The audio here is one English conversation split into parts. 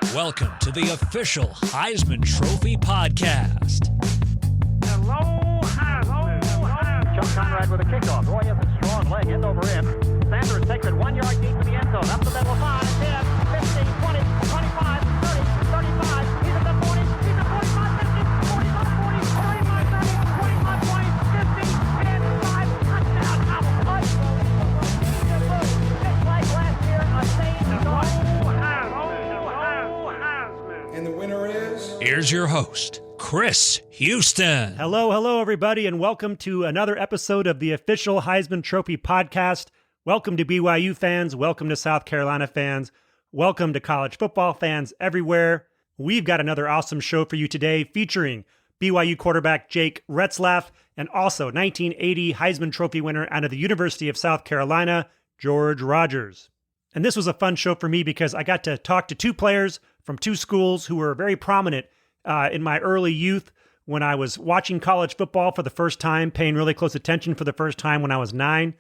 Welcome to the official Heisman Trophy podcast. Hello, Heisman. Chuck Conrad with a kickoff. Roy has a strong leg, end over end. Sanders takes it 1 yard deep to the end zone. Up the middle, 5, 10, 15, 20, 25, 30, 35. He's at the 40. He's at 45, 50, 45, 40, 45, 30, 25, 20, 50, 10, 5. Touchdown, Cowboys. Just like last year, a same story. And the winner is... Here's your host, Chris Houston. Hello, everybody, and welcome to another episode of the official Heisman Trophy podcast. Welcome to BYU fans. Welcome to South Carolina fans. Welcome to college football fans everywhere. We've got another awesome show for you today featuring BYU quarterback Jake Retzlaff and also 1980 Heisman Trophy winner out of the University of South Carolina, George Rogers. And this was a fun show for me because I got to talk to two players from two schools who were very prominent in my early youth when I was watching college football for the first time, paying really close attention for the first time when I was 9.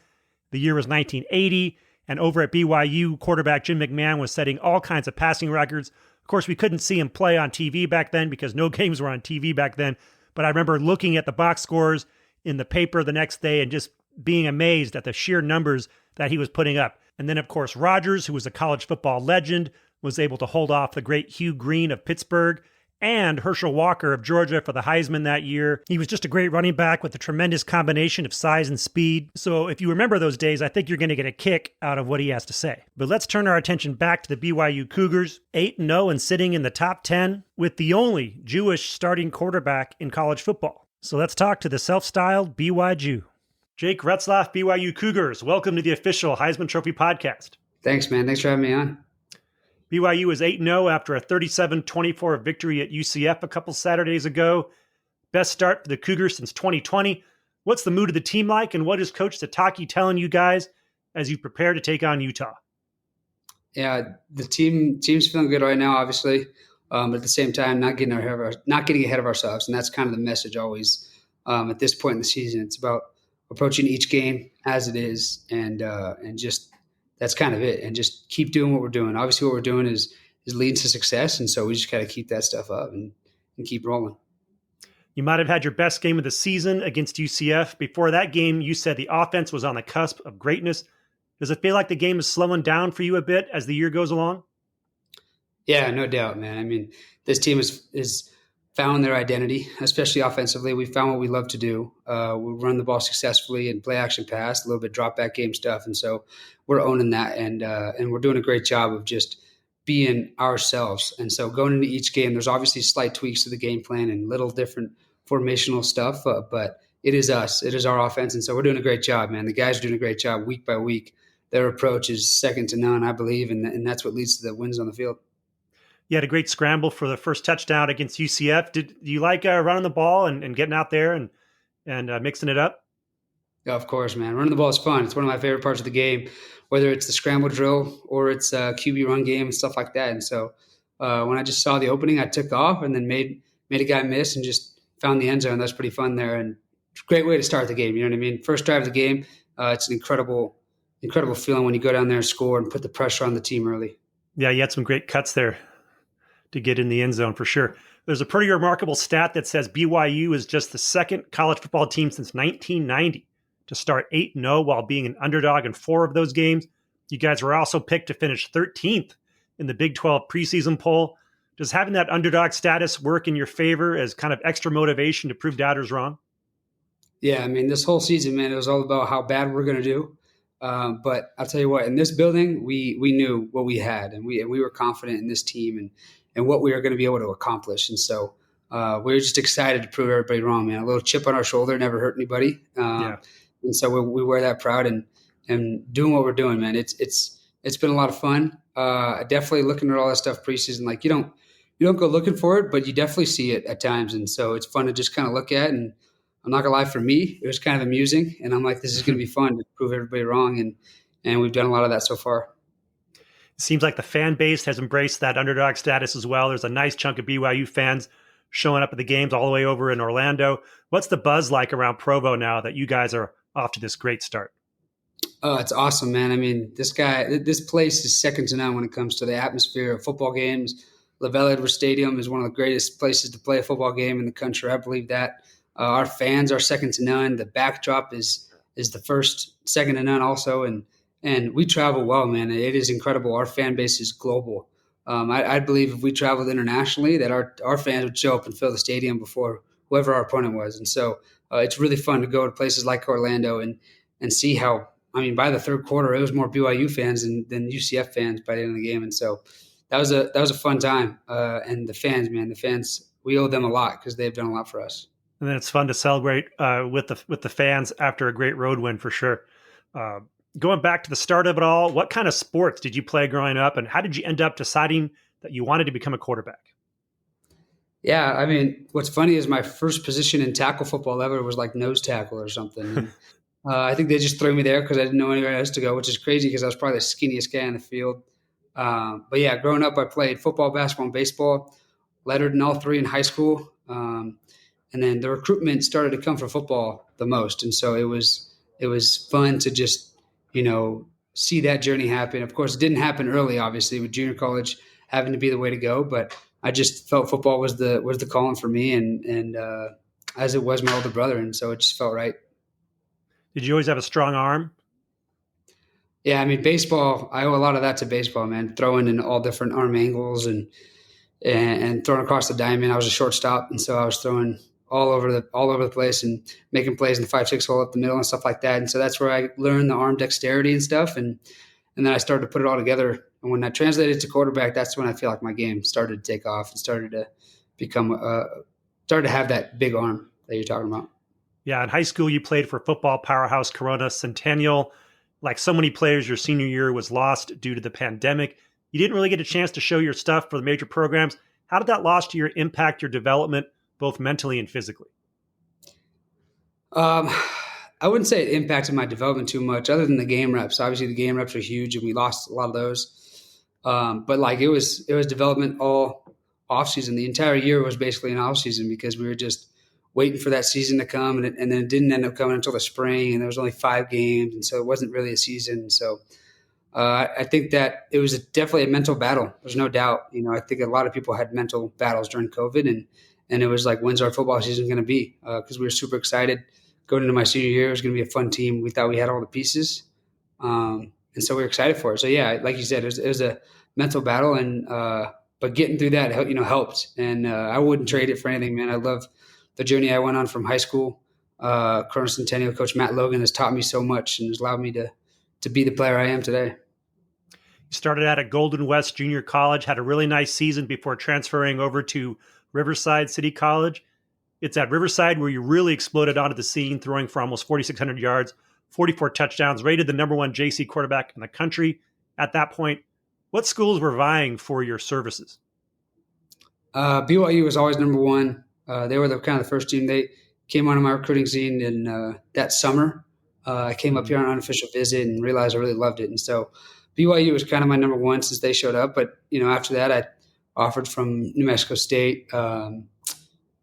The year was 1980, and over at BYU, quarterback Jim McMahon was setting all kinds of passing records. Of course, we couldn't see him play on TV back then because no games were on TV back then, but I remember looking at the box scores in the paper the next day and just being amazed at the sheer numbers that he was putting up. And then, of course, Rogers, who was a college football legend, was able to hold off the great Hugh Green of Pittsburgh and Herschel Walker of Georgia for the Heisman that year. He was just a great running back with a tremendous combination of size and speed. So if you remember those days, I think you're going to get a kick out of what he has to say. But let's turn our attention back to the BYU Cougars, 8-0 and sitting in the top 10 with the only Jewish starting quarterback in college football. So let's talk to the self-styled BYU Jew. Jake Retzlaff, BYU Cougars, welcome to the official Heisman Trophy podcast. Thanks, man. Thanks for having me on. BYU is 8-0 after a 37-24 victory at UCF a couple Saturdays ago. Best start for the Cougars since 2020. What's the mood of the team like, and what is Coach Satake telling you guys as you prepare to take on Utah? Yeah, the team's feeling good right now, obviously, but at the same time, not getting ahead of ourselves, and that's kind of the message always at this point in the season. It's about approaching each game as it is, and just. That's kind of it. And just keep doing what we're doing. Obviously what we're doing is leading to success. And so we just got to keep that stuff up and keep rolling. You might have had your best game of the season against UCF. Before that game, you said the offense was on the cusp of greatness. Does it feel like the game is slowing down for you a bit as the year goes along? Yeah, no doubt, man. I mean, this team is found their identity, especially offensively. We found what we love to do. We run the ball successfully and play action pass, a little bit drop back game stuff. And so we're owning that, and we're doing a great job of just being ourselves. And so going into each game, there's obviously slight tweaks to the game plan and little different formational stuff, but it is us. It is our offense. And so we're doing a great job, man. The guys are doing a great job week by week. Their approach is second to none, I believe, and that's what leads to the wins on the field. You had a great scramble for the first touchdown against UCF. Do you like running the ball and getting out there and mixing it up? Yeah, of course, man. Running the ball is fun. It's one of my favorite parts of the game, whether it's the scramble drill or it's a QB run game and stuff like that. And so when I just saw the opening, I took off and then made a guy miss and just found the end zone. That's pretty fun there, and great way to start the game. You know what I mean? First drive of the game, it's an incredible feeling when you go down there and score and put the pressure on the team early. Yeah, you had some great cuts there to get in the end zone for sure. There's a pretty remarkable stat that says BYU is just the second college football team since 1990 to start 8-0 while being an underdog in 4 of those games. You guys were also picked to finish 13th in the Big 12 preseason poll. Does having that underdog status work in your favor as kind of extra motivation to prove doubters wrong? Yeah, I mean, this whole season, man, it was all about how bad we're going to do. But I'll tell you what, in this building, we knew what we had, and we were confident in this team and what we were going to be able to accomplish. And so we were just excited to prove everybody wrong, man. A little chip on our shoulder never hurt anybody. And so we wear that proud and doing what we're doing, man. It's been a lot of fun. Definitely looking at all that stuff preseason, like you don't go looking for it, but you definitely see it at times. And so it's fun to just kind of look at, and I'm not gonna lie, for me, it was kind of amusing. And I'm like, this is going to be fun to prove everybody wrong. And we've done a lot of that so far. It seems like the fan base has embraced that underdog status as well. There's a nice chunk of BYU fans showing up at the games all the way over in Orlando. What's the buzz like around Provo now that you guys are off to this great start? Oh, it's awesome, man. I mean, this place is second to none when it comes to the atmosphere of football games, LaVell Edwards Stadium is one of the greatest places to play a football game in the country. I believe that. Our fans are second to none. The backdrop is the first, second to none also. And we travel well, man. It is incredible. Our fan base is global. I believe if we traveled internationally that our fans would show up and fill the stadium before whoever our opponent was. And so it's really fun to go to places like Orlando and see how, by the third quarter, it was more BYU fans than UCF fans by the end of the game. And so that was a fun time. And the fans, we owe them a lot because they've done a lot for us. And then it's fun to celebrate with the fans after a great road win for sure. Going back to the start of it all, what kind of sports did you play growing up, and how did you end up deciding that you wanted to become a quarterback? Yeah, what's funny is my first position in tackle football ever was like nose tackle or something. And, I think they just threw me there because I didn't know anywhere else to go, which is crazy because I was probably the skinniest guy on the field. But yeah, growing up, I played football, basketball, and baseball, lettered in all three in high school. And then the recruitment started to come for football the most. And so it was fun to just, see that journey happen. Of course, it didn't happen early, obviously, with junior college having to be the way to go. But I just felt football was the calling for me, and as it was my older brother. And so it just felt right. Did you always have a strong arm? Yeah, baseball, I owe a lot of that to baseball, man. Throwing in all different arm angles and throwing across the diamond. I was a shortstop, and so I was throwing all over the place and making plays in the 5-6 hole up the middle and stuff like that. And so that's where I learned the arm dexterity and stuff. And then I started to put it all together. And when I translated to quarterback, that's when I feel like my game started to take off and started to have that big arm that you're talking about. Yeah, in high school, you played for football powerhouse Corona Centennial. Like so many players, your senior year was lost due to the pandemic. You didn't really get a chance to show your stuff for the major programs. How did that lost year impact your development, both mentally and physically? I wouldn't say it impacted my development too much, other than the game reps. Obviously, the game reps are huge, and we lost a lot of those. But it was development all off season. The entire year was basically an off season because we were just waiting for that season to come, and then it didn't end up coming until the spring, and there was only 5 games, and so it wasn't really a season. So I think that it was definitely a mental battle. There's no doubt. I think a lot of people had mental battles during COVID, and it was like, when's our football season going to be? Because we were super excited going into my senior year. It was going to be a fun team. We thought we had all the pieces, and so we were excited for it. So yeah, like you said, it was a mental battle, and but getting through that, helped. And I wouldn't trade it for anything, man. I love the journey I went on from high school. Corona Centennial coach Matt Logan has taught me so much and has allowed me to be the player I am today. You started out at Golden West Junior College, had a really nice season before transferring over to Riverside City College. It's at Riverside where you really exploded onto the scene, throwing for almost 4,600 yards, 44 touchdowns, rated the number 1 JC quarterback in the country. At that point, what schools were vying for your services? BYU was always number 1. They were kind of the first team. They came onto my recruiting scene in that summer. I came up here on an unofficial visit and realized I really loved it. And so BYU was kind of my number 1 since they showed up. But, after that, I offered from New Mexico State, I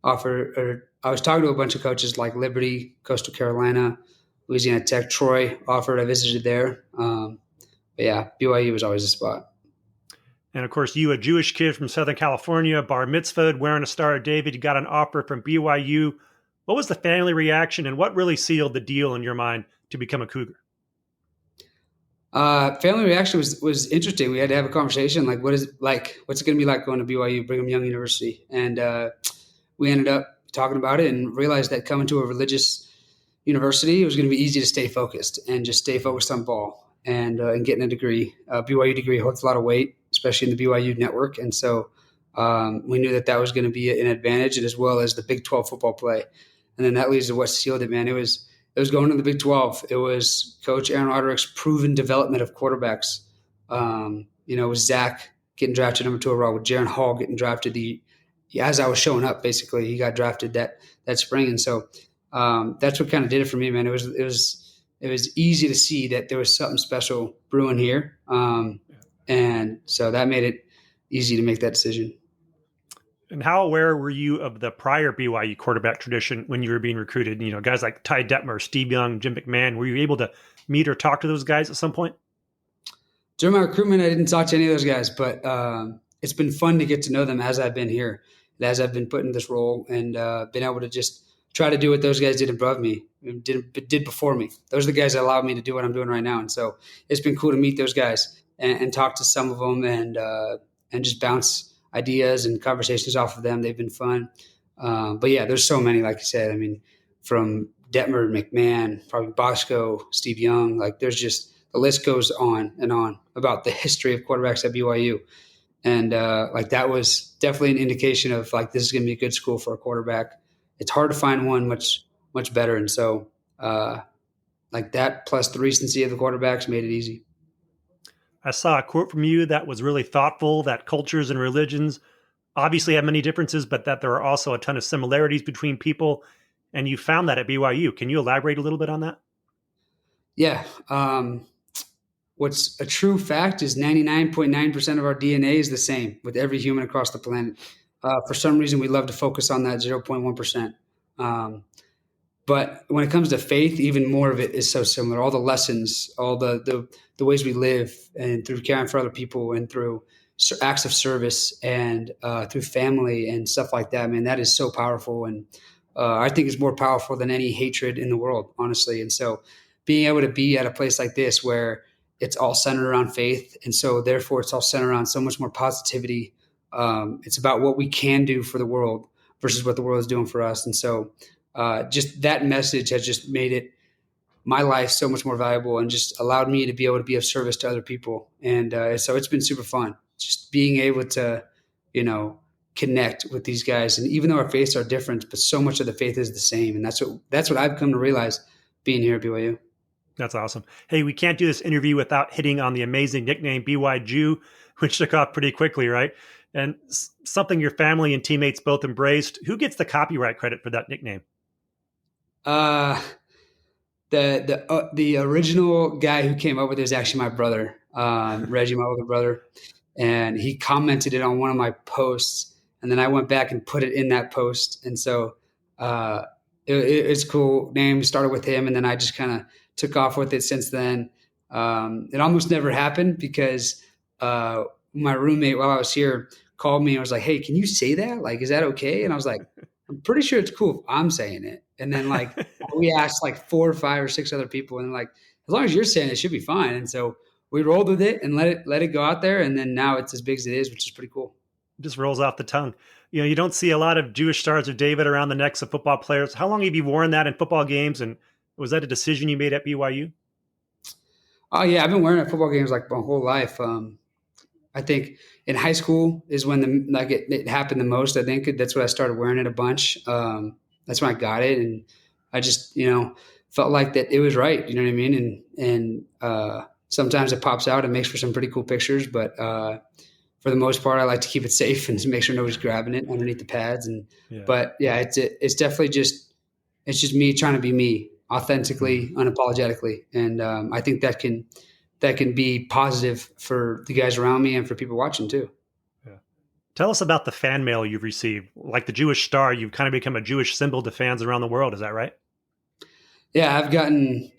was talking to a bunch of coaches like Liberty, Coastal Carolina, Louisiana Tech, Troy offered. I visited there. But yeah, BYU was always a spot. And of course, you, a Jewish kid from Southern California, bar mitzvahed, wearing a Star of David, you got an offer from BYU. What was the family reaction, and what really sealed the deal in your mind to become a Cougar? Family reaction was interesting. We had to have a conversation, like, what's it going to be like going to BYU, Brigham Young University? And we ended up talking about it and realized that coming to a religious university, it was going to be easy to stay focused and just stay focused on ball and getting a degree. BYU degree holds a lot of weight, especially in the BYU network. And so we knew that was going to be an advantage, as well as the Big 12 football play. And then that leads to what sealed it, man. It was going to the Big 12. It was Coach Aaron Roderick's proven development of quarterbacks. With Zach getting drafted number 2 overall, with Jaron Hall getting drafted as I was showing up, basically, he got drafted that spring. And so that's what kind of did it for me, man. It was easy to see that there was something special brewing here. And so that made it easy to make that decision. And how aware were you of the prior BYU quarterback tradition when you were being recruited? Guys like Ty Detmer, Steve Young, Jim McMahon. Were you able to meet or talk to those guys at some point? During my recruitment, I didn't talk to any of those guys, but it's been fun to get to know them as I've been here, and as I've been put in this role, and been able to just try to do what those guys did above me, did before me. Those are the guys that allowed me to do what I'm doing right now. And so it's been cool to meet those guys and talk to some of them and just bounce ideas and conversations off of them. They've been fun. But yeah, there's so many, like you said. I mean, from Detmer, McMahon, probably Bosco, Steve Young, like there's just, the list goes on and on about the history of quarterbacks at BYU. And like that was definitely an indication of like, this is going to be a good school for a quarterback. It's hard to find one much better. And so like that plus the recency of the quarterbacks made it easy. I saw a quote from you that was really thoughtful, that cultures and religions obviously have many differences, but that there are also a ton of similarities between people. And you found that at BYU. Can you elaborate a little bit on that? Yeah. What's a true fact is 99.9% of our DNA is the same with every human across the planet. For some reason, we love to focus on that 0.1%. But when it comes to faith, even more of it is so similar. All the lessons, all the ways we live, and through caring for other people, and through acts of service, and through family and stuff like that. Man, that is so powerful, and I think it's more powerful than any hatred in the world, honestly. And so, being able to be at a place like this where it's all centered around faith, and so therefore it's all centered around so much more positivity. It's about what we can do for the world versus what the world is doing for us. And so just that message has just made my life so much more valuable, and just allowed me to be able to be of service to other people. And so it's been super fun just being able to, connect with these guys. And even though our faiths are different, but so much of the faith is the same. And that's what I've come to realize being here at BYU. That's awesome. Hey, we can't do this interview without hitting on the amazing nickname BYU, which took off pretty quickly, right? And something your family and teammates both embraced. Who gets the copyright credit for that nickname? The original guy who came up with it is actually my brother, Reggie, my older brother, and he commented it on one of my posts, and then I went back and put it in that post. And so it's a cool name. Started with him, and then I just kind of took off with it since then. It almost never happened because my roommate while I was here called me and was like, "Hey, can you say that? Like, is that okay?" And I was like, "I'm pretty sure it's cool if I'm saying it." And then like we asked like 4 or 5 or 6 other people, and like, as long as you're saying it, it should be fine. And so we rolled with it and let it go out there. And then now it's as big as it is, which is pretty cool. It just rolls off the tongue. You don't see a lot of Jewish Stars of David around the necks of football players. How long have you worn that in football games? And was that a decision you made at BYU? Oh yeah, I've been wearing it at football games like my whole life. I think in high school is when it happened the most. I think that's when I started wearing it a bunch. That's when I got it, and I just felt like that it was right. You know what I mean? And sometimes it pops out and makes for some pretty cool pictures, but for the most part, I like to keep it safe and to make sure nobody's grabbing it underneath the pads. But yeah, it's definitely just me trying to be me, authentically, unapologetically, and I think that can be positive for the guys around me and for people watching too. Yeah. Tell us about the fan mail you've received. Like the Jewish Star, you've kind of become a Jewish symbol to fans around the world. Is that right? Yeah, I've gotten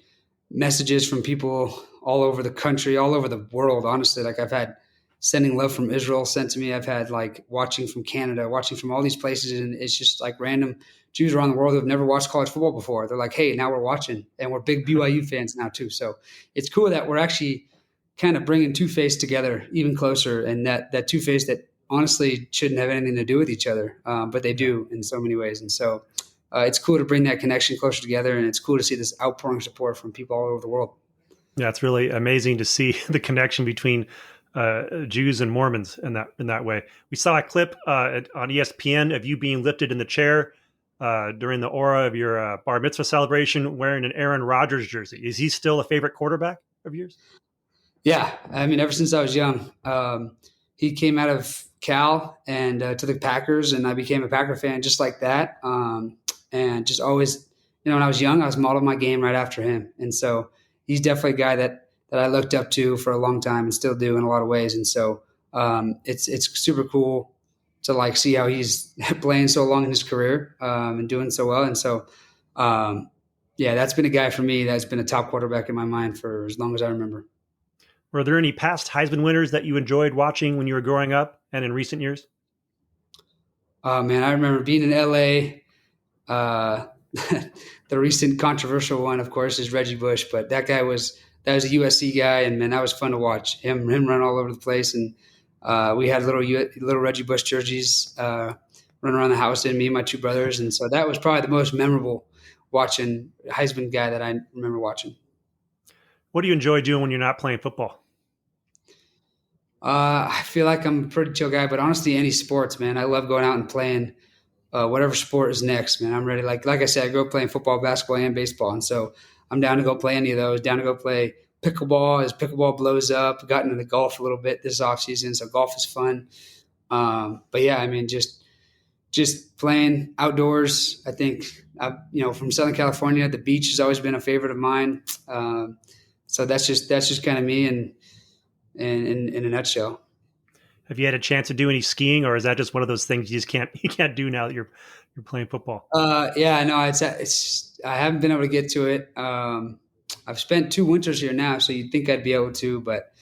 messages from people all over the country, all over the world, honestly. Like I've had sending love from Israel sent to me. I've had like watching from Canada, watching from all these places. And it's just like random Jews around the world who have never watched college football before. They're like, hey, now we're watching, and we're big BYU fans now too. So it's cool that we're actually kind of bringing Two-Face together even closer, and that Two-Face that honestly shouldn't have anything to do with each other, but they do in so many ways. And so it's cool to bring that connection closer together, and it's cool to see this outpouring support from people all over the world. Yeah, it's really amazing to see the connection between Jews and Mormons in that way. We saw a clip on ESPN of you being lifted in the chair during the aura of your bar mitzvah celebration wearing an Aaron Rodgers jersey. Is he still a favorite quarterback of yours? Yeah. I mean, ever since I was young, he came out of Cal and to the Packers, and I became a Packer fan just like that. And just always, when I was young, I was modeling my game right after him. And so he's definitely a guy that I looked up to for a long time and still do in a lot of ways. And so it's super cool to like see how he's playing so long in his career and doing so well. And so, yeah, that's been a guy for me that's been a top quarterback in my mind for as long as I remember. Were there any past Heisman winners that you enjoyed watching when you were growing up? and in recent years? Oh man, I remember being in LA. The recent controversial one, of course, is Reggie Bush, but that was a USC guy, and man, that was fun to watch him run all over the place. And we had little Reggie Bush jerseys run around the house, and me and my two brothers, and so that was probably the most memorable watching Heisman guy that I remember watching. What do you enjoy doing when you're not playing football? I feel like I'm a pretty chill guy, but honestly, any sports, man, I love going out and playing. Whatever sport is next, man, I'm ready. Like I said, I grew up playing football, basketball, and baseball, and so I'm down to go play any of those. Down to go play pickleball as pickleball blows up. Got into the golf a little bit this off season, so golf is fun. But yeah, I mean, just playing outdoors. I think from Southern California, the beach has always been a favorite of mine. So that's just kind of me and in a nutshell. Have you had a chance to do any skiing, or is that just one of those things you can't do now that you're playing football? Yeah, no, it's I haven't been able to get to it. I've spent 2 winters here now, so you'd think I'd be able to, but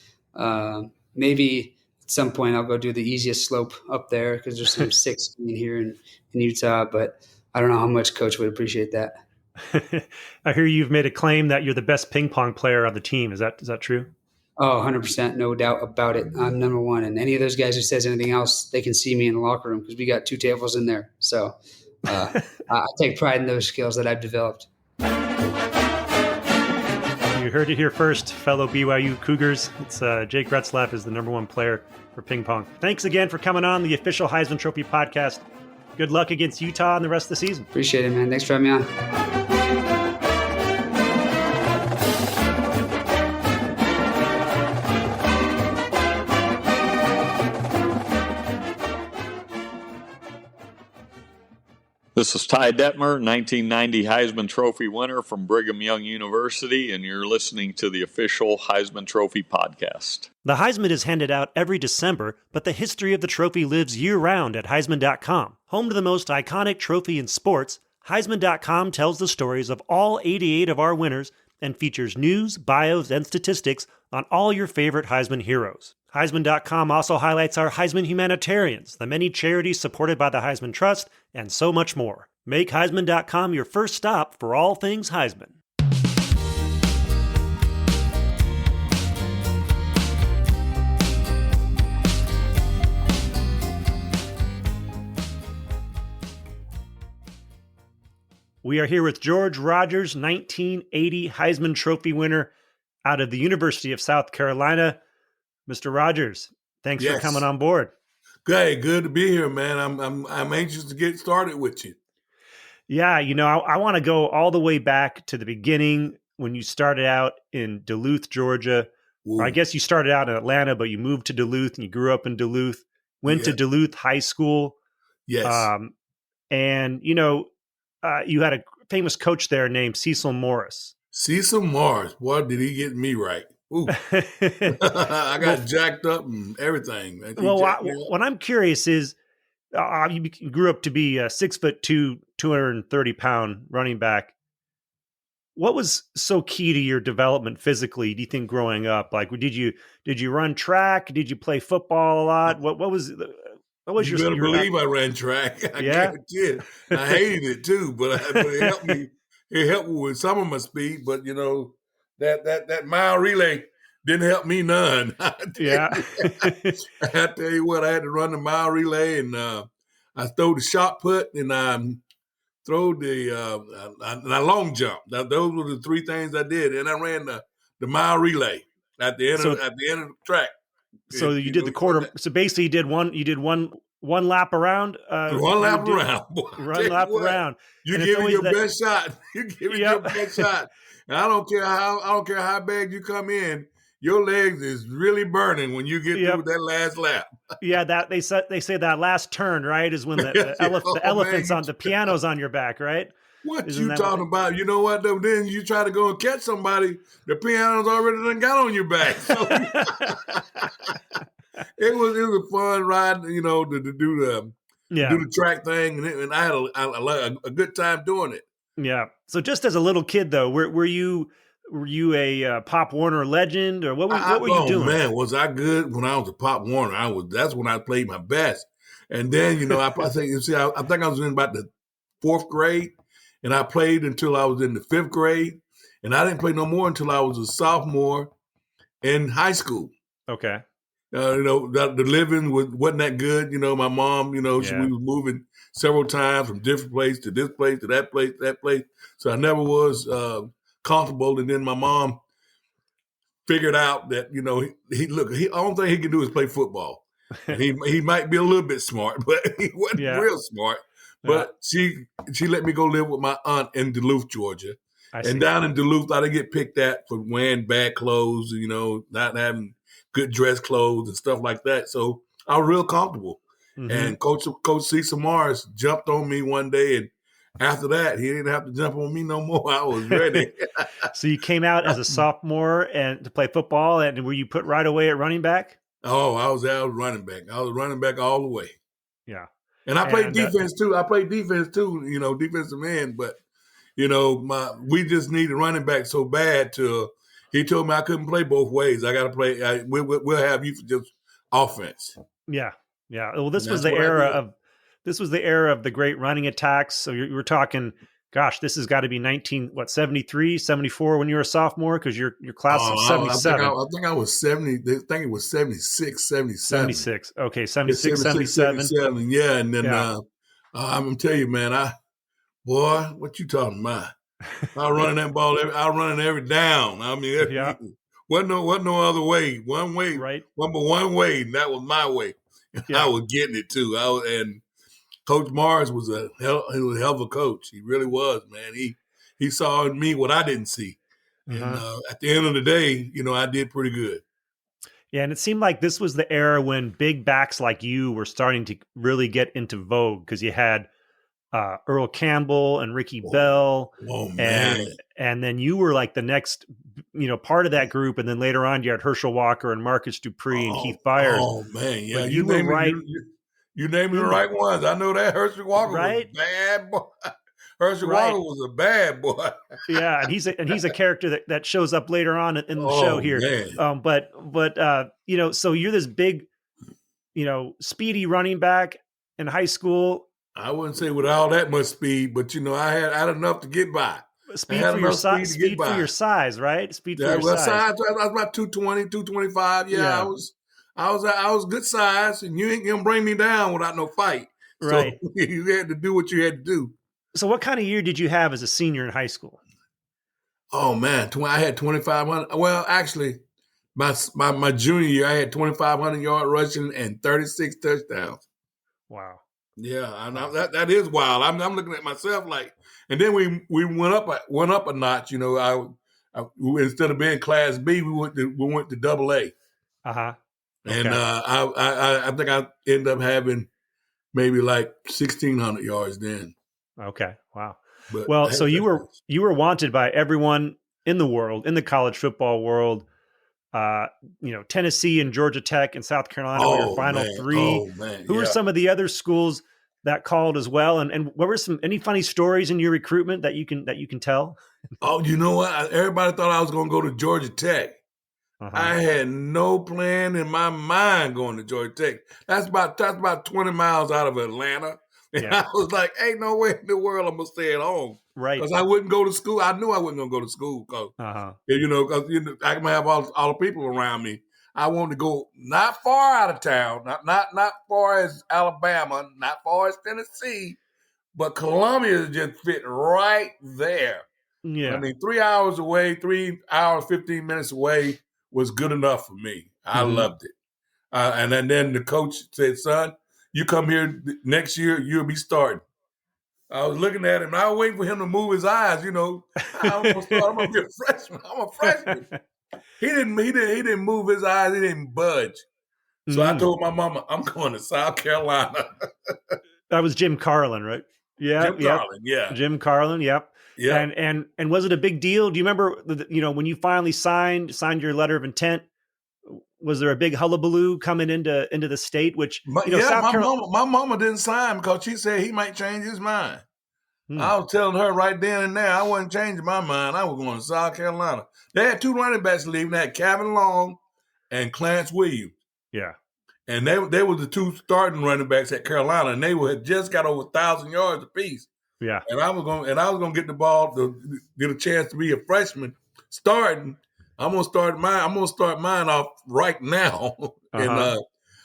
maybe at some point I'll go do the easiest slope up there because there's some sick skiing here in Utah, but I don't know how much Coach would appreciate that. I hear you've made a claim that you're the best ping pong player on the team. Is that true? Oh, 100%. No doubt about it. I'm number one. And any of those guys who says anything else, they can see me in the locker room because we got 2 tables in there. So I take pride in those skills that I've developed. You heard it here first, fellow BYU Cougars. It's Jake Retzlaff is the number 1 player for ping pong. Thanks again for coming on the official Heisman Trophy podcast. Good luck against Utah and the rest of the season. Appreciate it, man. Thanks for having me on. This is Ty Detmer, 1990 Heisman Trophy winner from Brigham Young University, and you're listening to the official Heisman Trophy podcast. The Heisman is handed out every December, but the history of the trophy lives year-round at Heisman.com. Home to the most iconic trophy in sports, Heisman.com tells the stories of all 88 of our winners and features news, bios, and statistics on all your favorite Heisman heroes. Heisman.com also highlights our Heisman humanitarians, the many charities supported by the Heisman Trust, and so much more. Make Heisman.com your first stop for all things Heisman. We are here with George Rogers, 1980 Heisman Trophy winner out of the University of South Carolina. Mr. Rogers, thanks for coming on board. Hey, good to be here, man. I'm anxious to get started with you. Yeah, I want to go all the way back to the beginning when you started out in Duluth, Georgia. Or I guess you started out in Atlanta, but you moved to Duluth and you grew up in Duluth, went to Duluth High School. Yes. And, you had a famous coach there named Cecil Morris. Cecil Morris, boy, did he get me right. Ooh. I got jacked up and everything. Well, what I'm curious is, you grew up to be a 6'2", 230-pound running back. What was so key to your development physically, do you think, growing up? Like, did you run track? Did you play football a lot? What was you better believe I ran track. I guarantee it. I hated it too, but it helped me. It helped me with some of my speed, but that mile relay didn't help me none. I tell you what, I had to run the mile relay, and I throw the shot put, and I throw the long jump. Now, those were the 3 things I did, and I ran the mile relay at the end of the track. So you did the quarter. So basically, you did one lap around. One lap around. One lap around. You give me your best shot. You give me your best shot. And I don't care how bad you come in. Your legs is really burning when you get through that last lap. Yeah, that they say that last turn, right, is when the elephant's on the piano's on your back, right? What you talking about? You know what though? Then you try to go and catch somebody, the piano's already done got on your back. So it was a fun ride, to do the track thing, and I had a good time doing it. Yeah. So just as a little kid though, were you were you a Pop Warner legend, or what were you doing? Oh man, was I good when I was a Pop Warner? That's when I played my best. And then I think I think I was in about the 4th grade, and I played until I was in the 5th grade, and I didn't play no more until I was a sophomore in high school. Okay. The living wasn't that good. My mom, we was moving several times from different place to this place to that place to that place. So I never was comfortable. And then my mom figured out that, the only thing he can do is play football. And he might be a little bit smart, but he wasn't real smart. But she let me go live with my aunt in Duluth, Georgia. And down in Duluth, I didn't get picked at for wearing bad clothes, not having good dress clothes and stuff like that. So I was real comfortable. Mm-hmm. And Coach Cecil Morris jumped on me one day, and after that, he didn't have to jump on me no more. I was ready. So you came out as a sophomore and to play football, and were you put right away at running back? Oh, I was running back. I was running back all the way. Yeah. And I played defense too. Defensive end, but we just needed running back so bad he told me I couldn't play both ways. I got to play. We'll have you for just offense. Yeah. Yeah. Well, this was the era of the great running attacks. So you were talking, gosh, this has got to be 73, 74 when you were a sophomore, because your class of 77. I think I was 70. I think it was 76, 77. 76. Okay. 76, 77. Yeah. And then I'm going to tell you, man, boy, what you talking about? I was running that ball. I was running every down. I mean, wasn't no other way. One way, right? One way, and that was my way. And I was getting it too. and Coach Morris was a hell of a coach. He really was, man. He saw in me what I didn't see. And at the end of the day, I did pretty good. Yeah, and it seemed like this was the era when big backs like you were starting to really get into vogue, because you had Earl Campbell and Ricky Bell. Oh, man. And then you were like the next, part of that group. And then later on, you had Herschel Walker and Marcus Dupree and Keith Byers. Oh, man. Yeah. You were right. You named the right ones. I know that. Herschel Walker was a bad boy. Herschel Walker was a bad boy. Yeah. And he's a character that shows up later on in the show here. Man. But so you're this big, speedy running back in high school. I wouldn't say with all that much speed, but I had enough to get by. Speed for your size, right? Speed for your size. I was about 220, 225. Yeah. I was good size, and you ain't gonna bring me down without no fight. Right. So you had to do what you had to do. So what kind of year did you have as a senior in high school? Oh man, I had 2,500. Well, actually, my junior year, I had 2,500 yard rushing and 36 touchdowns. Wow. Yeah, that is wild. I'm looking at myself like, and then we went up a notch. I instead of being Class B, we went to Double A. Okay. And I think I ended up having maybe like 1,600 yards then. Okay, wow. But so you were wanted by everyone in the world, in the college football world. Tennessee and Georgia Tech and South Carolina were your final three. Oh, man. Who were some of the other schools that called as well? And what were any funny stories in your recruitment that you can tell? Oh, you know what? Everybody thought I was going to go to Georgia Tech. I had no plan in my mind going to Georgia Tech. That's about 20 miles out of Atlanta. And I was like, ain't no way in the world I'm going to stay at home. Right. Because I wouldn't go to school. I knew I wasn't going to go to school because, I can have all the people around me. I wanted to go not far out of town, not far as Alabama, not far as Tennessee, but Columbia just fit right there. Yeah. I mean, 3 hours away, 3 hours, 15 minutes away was good enough for me. I loved it. And then the coach said, son, you come here next year, you'll be starting. I was looking at him, and I was waiting for him to move his eyes. I'm going to be a freshman. I'm a freshman. He didn't move his eyes. He didn't budge. So I told my mama, I'm going to South Carolina. That was Jim Carlin, right? Yeah. Carlin, yeah. Jim Carlin, yep. Yeah. And was it a big deal? Do you remember, when you finally signed your letter of intent? Was there a big hullabaloo coming into the state? Which my mama didn't sign because she said he might change his mind. I was telling her right then and there, I wasn't changing my mind. I was going to South Carolina. They had 2 running backs leaving. They had Calvin Long and Clarence Williams. Yeah. And they were the 2 starting running backs at Carolina, and they had just got over 1,000 yards apiece. Yeah. And I was going to get the ball to get a chance to be a freshman starting. I'm going to start mine off right now. And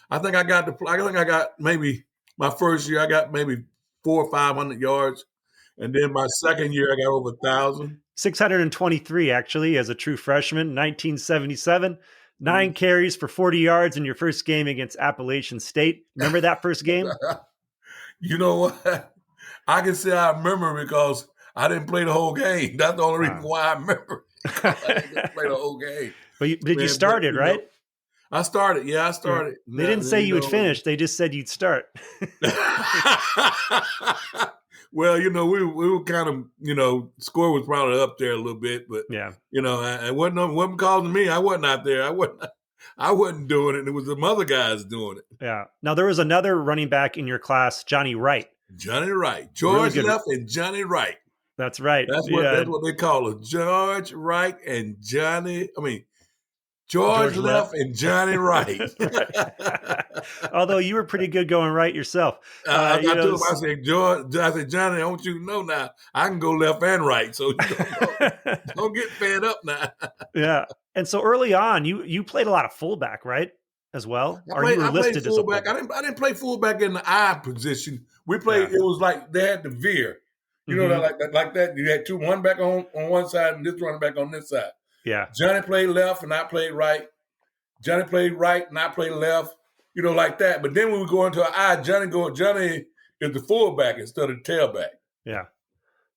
I think I got maybe my first year I got maybe 400 or 500 yards. And then my second year I got over 1,000. 623 actually as a true freshman, 1977. 9 carries for 40 yards in your first game against Appalachian State. Remember that first game? You know what? I can say I remember because I didn't play the whole game. That's the only reason why I remember. I didn't play the whole game. But you started, right? I started. Yeah, I started. They didn't say you would finish. They just said you'd start. Well, we were kind of, score was probably up there a little bit, but it wasn't causing me. I wasn't out there. I wasn't doing it. It was the other guys doing it. Yeah. Now there was another running back in your class, Johnny Wright. Johnny Wright, George Left and Johnny Wright. That's right. That's what they call it. George Wright and George Left and Johnny Wright. Although you were pretty good going right yourself. I said, Johnny, I want you to know now, I can go left and right. So don't get fed up now. Yeah. And so early on, you played a lot of fullback, right? As well? I played fullback. I didn't play fullback in the I position. We played, it was like they had the veer. You know, like that. You had one back on one side and this running back on this side. Yeah. Johnny played left and I played right. Johnny played right and I played left. Like that. But then when we go into an I, Johnny is the fullback instead of the tailback. Yeah.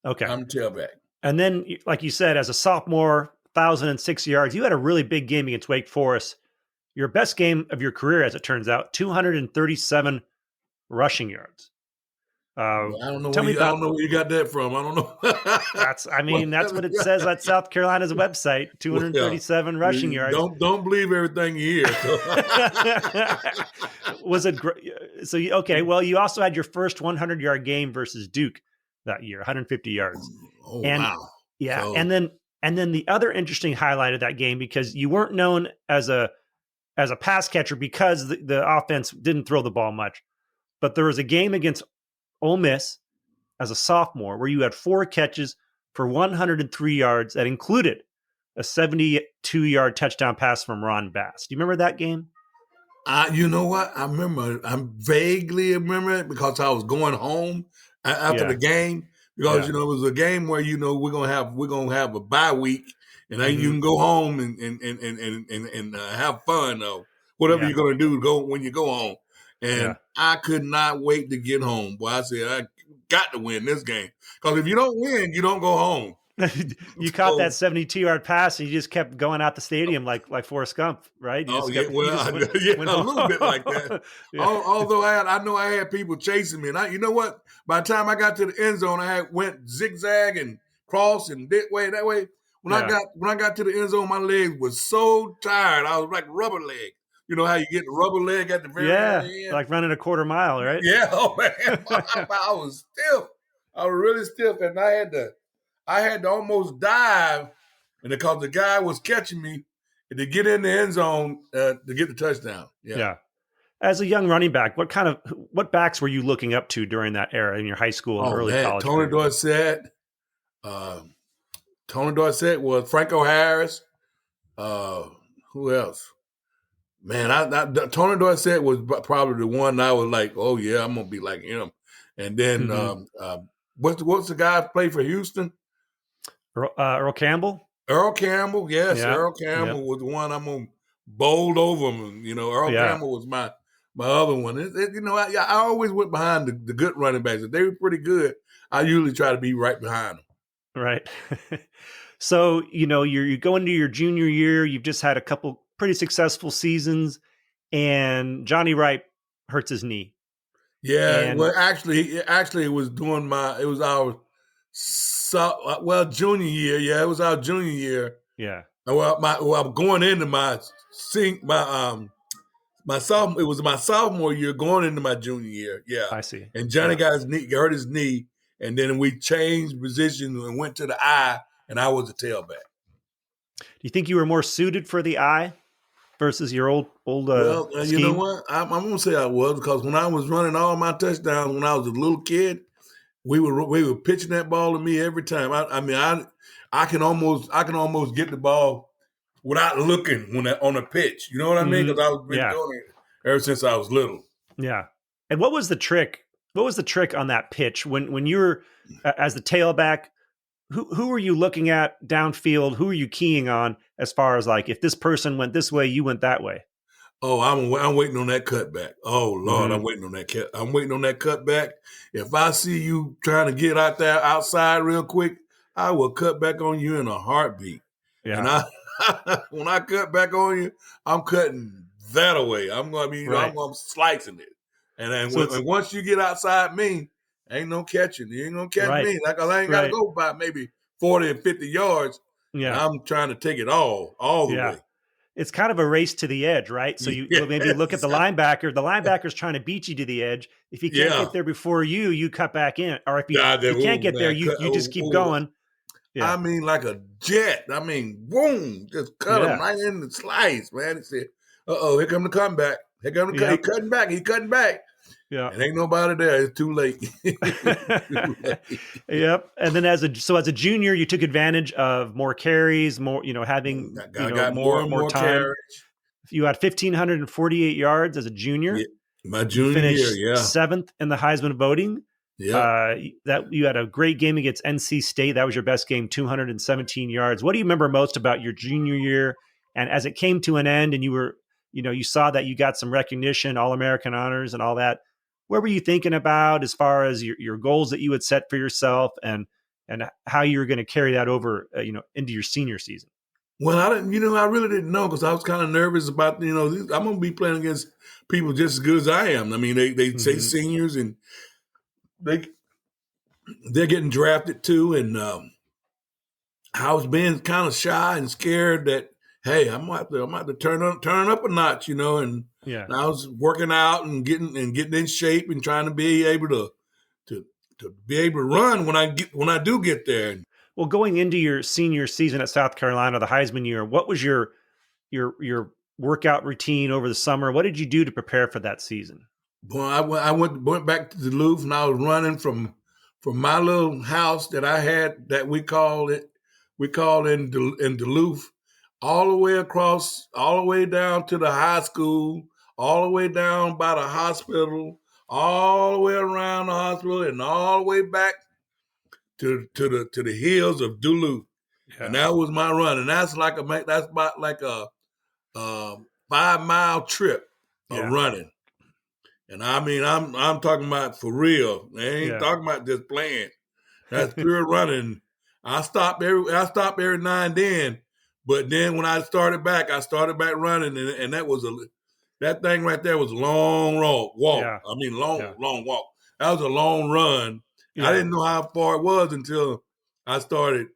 Okay. I'm the tailback. And then, like you said, as a sophomore, 1,006 yards, you had a really big game against Wake Forest. Your best game of your career, as it turns out, 237 rushing yards. I don't know where you got that from. I don't know. That's what it says on South Carolina's website. 237 rushing yards. Don't believe everything you hear. Was it great? So well, you also had your first 100-yard game versus Duke that year, 150 yards. Oh, wow! Yeah, so. and then the other interesting highlight of that game, because you weren't known as a pass catcher because the offense didn't throw the ball much, but there was a game against Ole Miss as a sophomore where you had 4 catches for 103 yards that included a 72-yard touchdown pass from Ron Bass. Do you remember that game? You know what? I vaguely remember it because I was going home after the game because, it was a game where, we're going to have a bye week and then you can go home and have fun or whatever you're going to do when you go home. And I could not wait to get home. Boy, I said, I got to win this game. Because if you don't win, you don't go home. You caught that 72-yard pass and you just kept going out the stadium like Forrest Gump, right? A little bit like that. Although I had people chasing me. And you know what? By the time I got to the end zone, I went zigzag and cross and that way. When I got to the end zone, my legs were so tired. I was like rubber leg. You know how you get the rubber leg at the very end? Like running a quarter mile, right? Yeah, man. I was stiff. I was really stiff, and I had to almost dive, and because the guy was catching me to get in the end zone to get the touchdown. Yeah. As a young running back, what backs were you looking up to during that era in your high school and early college? Tony Dorsett. Tony Dorsett was Franco Harris. Who else? Man, Tony Dorsett was probably the one I was like, oh yeah, I'm gonna be like him. And then what's the guy who played for Houston? Earl Campbell. Earl Campbell, yes. Yeah. Earl Campbell was the one I'm gonna bowl over him. Earl Campbell was my other one. I always went behind the good running backs. If they were pretty good, I usually try to be right behind them. Right. So, you go into your junior year, you've just had a couple pretty successful seasons, and Johnny Wright hurts his knee. Yeah, actually, it was our junior year. Yeah, it was our junior year. Yeah. Well, I'm going into my sophomore. It was my sophomore year going into my junior year. Yeah, I see. And Johnny hurt his knee, and then we changed positions and went to the I, and I was the tailback. Do you think you were more suited for the I versus your old Well, you scheme? know what? I'm going to say I was, because when I was running all my touchdowns when I was a little kid, we were pitching that ball to me every time. I can almost get the ball without looking on a pitch. You know what I mean? Because I've been doing it ever since I was little. Yeah. And what was the trick? What was the trick on that pitch when you were as the tailback? Who were you looking at downfield? Who are you keying on as far as like if this person went this way, you went that way? Oh, I'm waiting on that cutback. Oh Lord, I'm waiting on that I'm waiting on that cutback. If I see you trying to get out there outside real quick, I will cut back on you in a heartbeat. Yeah. And when I cut back on you, I'm cutting that away. I'm going to be, I'm going to slicing it. And then and once you get outside me, ain't no catching. You ain't going to catch me. Like I ain't got to go by maybe 40 or 50 yards. Yeah. I'm trying to take it all the way. It's kind of a race to the edge, right? So you maybe look at the linebacker. The linebacker's trying to beat you to the edge. If he can't get there before you cut back in. Or if you can't get there, you just keep going. Yeah. I mean, like a jet. I mean, boom, just cut him right in the slice, man. It said, here come the comeback. Here come the cut. He cutting back. He cutting back. Yeah. And ain't nobody there. It's too late. Yep. And then as a junior, you took advantage of more carries, more, having more time. Carries. You had 1,548 yards as a junior. Yeah. My junior year, 7th in the Heisman voting. Yeah. That you had a great game against NC State. That was your best game, 217 yards. What do you remember most about your junior year? And as it came to an end and you were, you saw that you got some recognition, All-American honors and all that. What were you thinking about as far as your goals that you had set for yourself and how you were going to carry that over, into your senior season? Well, I really didn't know because I was kind of nervous about, I'm going to be playing against people just as good as I am. I mean, they say seniors and they're getting drafted too. And I was being kind of shy and scared that, hey, I'm gonna have to turn up a notch, and I was working out and getting in shape and trying to be able to be able to run when I do get there. Well, going into your senior season at South Carolina, the Heisman year, what was your workout routine over the summer? What did you do to prepare for that season? Well, I went back to Duluth and I was running from my little house that I had that we called in Duluth. All the way across, all the way down to the high school, all the way down by the hospital, all the way around the hospital, and all the way back to the hills of Duluth. Yeah. And that was my run. And that's about like a 5-mile trip of running. And I mean, I'm talking about for real. I ain't talking about just playing. That's pure running. I stopped every now and then. But then when I started back running, and that thing right there was a long walk. Yeah. I mean, long walk. That was a long run. Yeah. I didn't know how far it was until I started,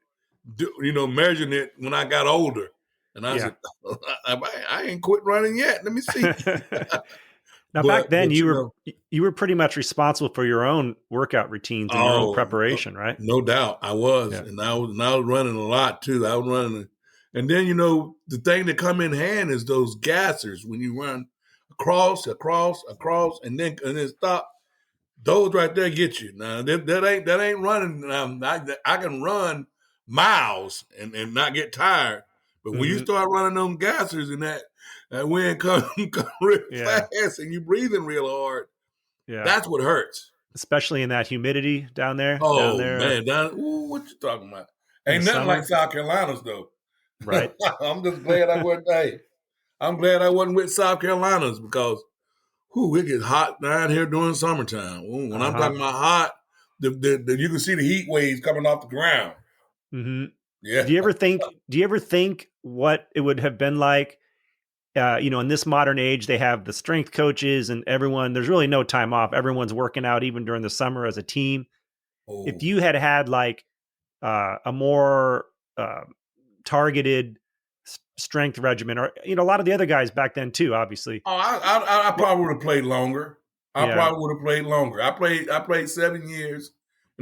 measuring it when I got older. And I said, I ain't quit running yet. Let me see. Now, back then, you were pretty much responsible for your own workout routines and your own preparation, right? No doubt, I was, and I was running a lot too. I was running. And then, the thing that come in hand is those gassers when you run across, and then stop. Those right there get you. Now, that ain't running. I can run miles and not get tired. But when you start running them gassers and that wind come real fast and you breathing real hard, that's what hurts. Especially in that humidity down there. Oh, man. What you talking about? Ain't nothing like South Carolina's, though. Right. I'm just glad I wasn't. I'm glad I wasn't with South Carolina's because, it gets hot down here during summertime. When I'm talking about hot, you can see the heat waves coming off the ground. Mm-hmm. Yeah. Do you ever think what it would have been like? In this modern age, they have the strength coaches and everyone. There's really no time off. Everyone's working out even during the summer as a team. Oh. If you had like a more targeted strength regimen, or a lot of the other guys back then too, obviously. Oh, I probably would have played longer. I probably would have played longer. I played 7 years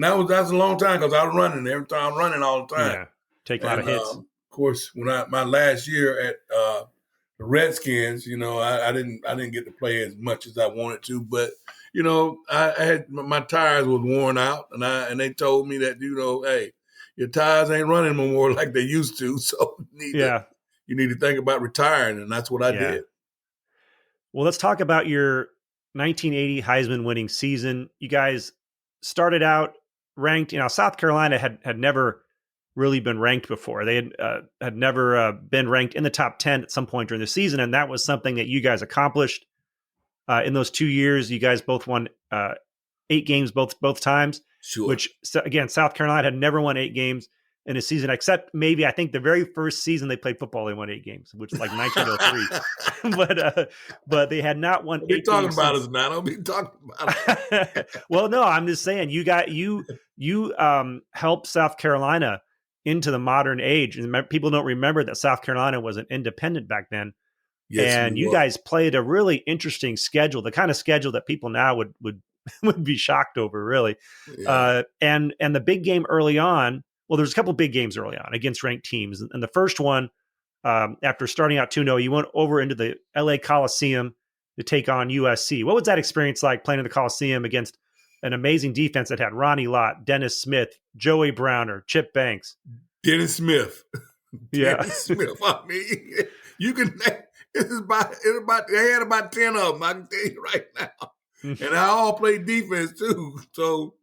And that's a long time because I was running every time, running all the time. Yeah, take a lot of hits. Of course, when my last year at the Redskins, I didn't get to play as much as I wanted to, but I had my tires was worn out, and they told me that hey, your tires ain't running no more like they used to, so you need to think about retiring, and that's what I did. Well, let's talk about your 1980 Heisman winning season. You guys started out ranked. South Carolina had never really been ranked before. They had never been ranked in the top 10 at some point during the season, and that was something that you guys accomplished in those 2 years. You guys both won 8 games both times. Sure. Which again, South Carolina had never won 8 games in a season, except maybe I think the very first season they played football, they won 8 games, which was like 1903. but they had not won 8 games. Talking about us now. Don't be talking about it. Well, no, I'm just saying you helped South Carolina into the modern age, and people don't remember that South Carolina was an independent back then. Yes, and you guys played a really interesting schedule, the kind of schedule that people now would be shocked over, really. Yeah. And the big game early on. Well, there's a couple big games early on against ranked teams. And the first one, after starting out 2-0, you went over into the LA Coliseum to take on USC. What was that experience like playing in the Coliseum against an amazing defense that had Ronnie Lott, Dennis Smith, Joey Browner, Chip Banks? Dennis Smith. Yeah. Dennis Smith. I mean, you can, they had about 10 of them, I can tell you right now. And I all played defense too. So,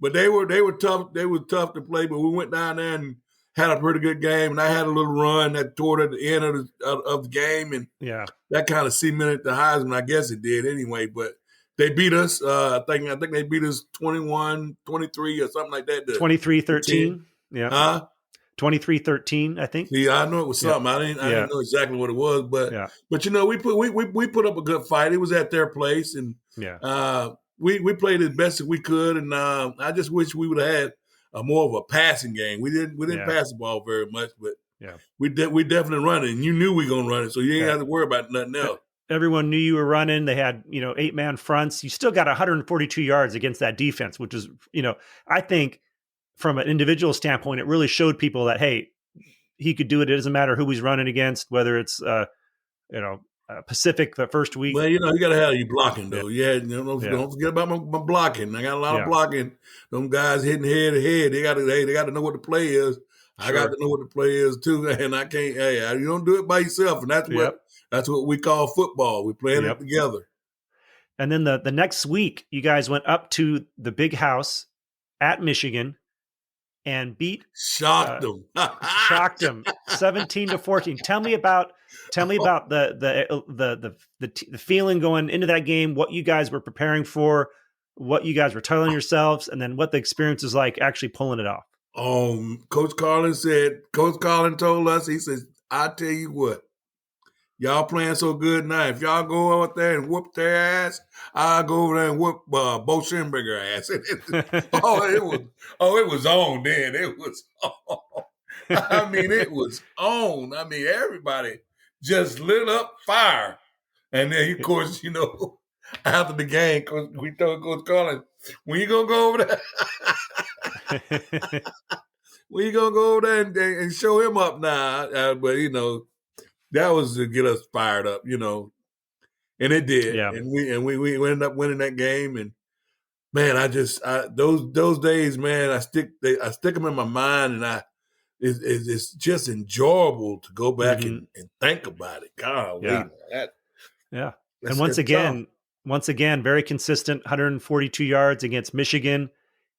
but they were tough. They were tough to play. But we went down there and had a pretty good game. And I had a little run that toward at the end of the game, and that kind of cemented the Heisman. I guess it did anyway. But they beat us. I think they beat us 21-23 or something like that. 23-13. Yeah. Huh? 23-13, I think. Yeah, I know it was something. I didn't know exactly what it was, but we put up a good fight. It was at their place, and we played as best as we could. And I just wish we would have had more of a passing game. We didn't pass the ball very much, but we definitely run it. And you knew we were gonna run it, so you ain't have to worry about nothing else. Everyone knew you were running. They had 8-man fronts. You still got 142 yards against that defense, which is I think, from an individual standpoint, it really showed people that, hey, he could do it. It doesn't matter who he's running against, whether it's, Pacific the first week. Well, you got to have you blocking, though. Don't forget about my blocking. I got a lot of blocking. Them guys hitting head to head. They got to know what the play is. Sure. I got to know what the play is, too. And I can't, you don't do it by yourself. And that's what we call football. We're playing it together. And then the next week, you guys went up to the Big House at Michigan and shocked them 17-14. Tell me about the feeling going into that game, what you guys were preparing for, what you guys were telling yourselves, and then what the experience is like actually pulling it off. Coach Carlin told us, he says, I tell you what, y'all playing so good now. If y'all go out there and whoop their ass, I'll go over there and whoop Bo Schemberger ass. It was on then. It was on. I mean, it was on. I mean, everybody just lit up fire. And then, of course, after the game, we told Coach Carlin, when you going to go over there? When you going to go over there and show him up now? But, that was to get us fired up, and it did. Yeah. And we ended up winning that game. And man, those days, man, I stick them in my mind, and it's just enjoyable to go back and think about it. God, and once again, very consistent, 142 yards against Michigan.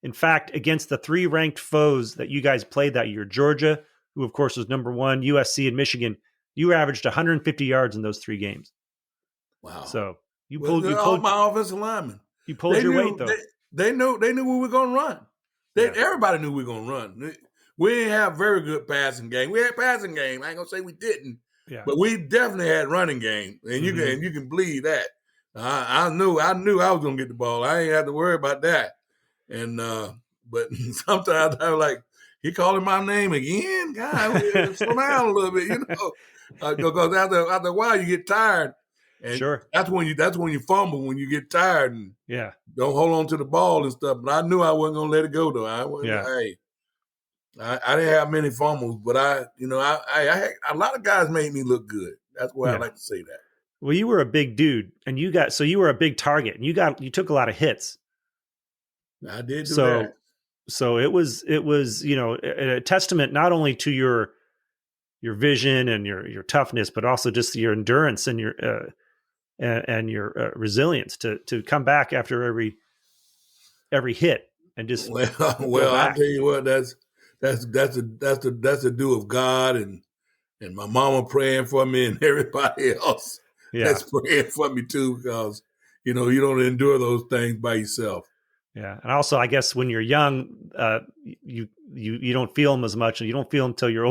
In fact, against the 3 ranked foes that you guys played that year, Georgia, who of course was number 1, USC, and Michigan. You averaged 150 yards in those 3 games. Wow! So you pulled my offensive linemen. You pulled your weight, though. They knew we were going to run. Everybody knew we were going to run. We didn't have very good passing game. We had passing game. I ain't gonna say we didn't, but we definitely had running game, and you can believe that. I knew I was going to get the ball. I ain't have to worry about that. And but sometimes I was like, he calling my name again. God, slow down a little bit, because after a while you get tired, And Sure. that's when you fumble, when you get tired and Yeah. don't hold on to the ball and stuff. But I knew I wasn't gonna let it go though. I didn't have many fumbles, but I had a lot of guys made me look good. That's why I like to say that. Well, you were a big dude, and you were a big target, and you took a lot of hits. I did do that. So it was a testament not only to your vision and your toughness, but also just your endurance and your resilience to come back after every hit and just well. I tell you what, that's the due of God and my mama praying for me and everybody else that's praying for me too, because you don't endure those things by yourself. Yeah, and also I guess when you're young, you don't feel them as much, and you don't feel them until you're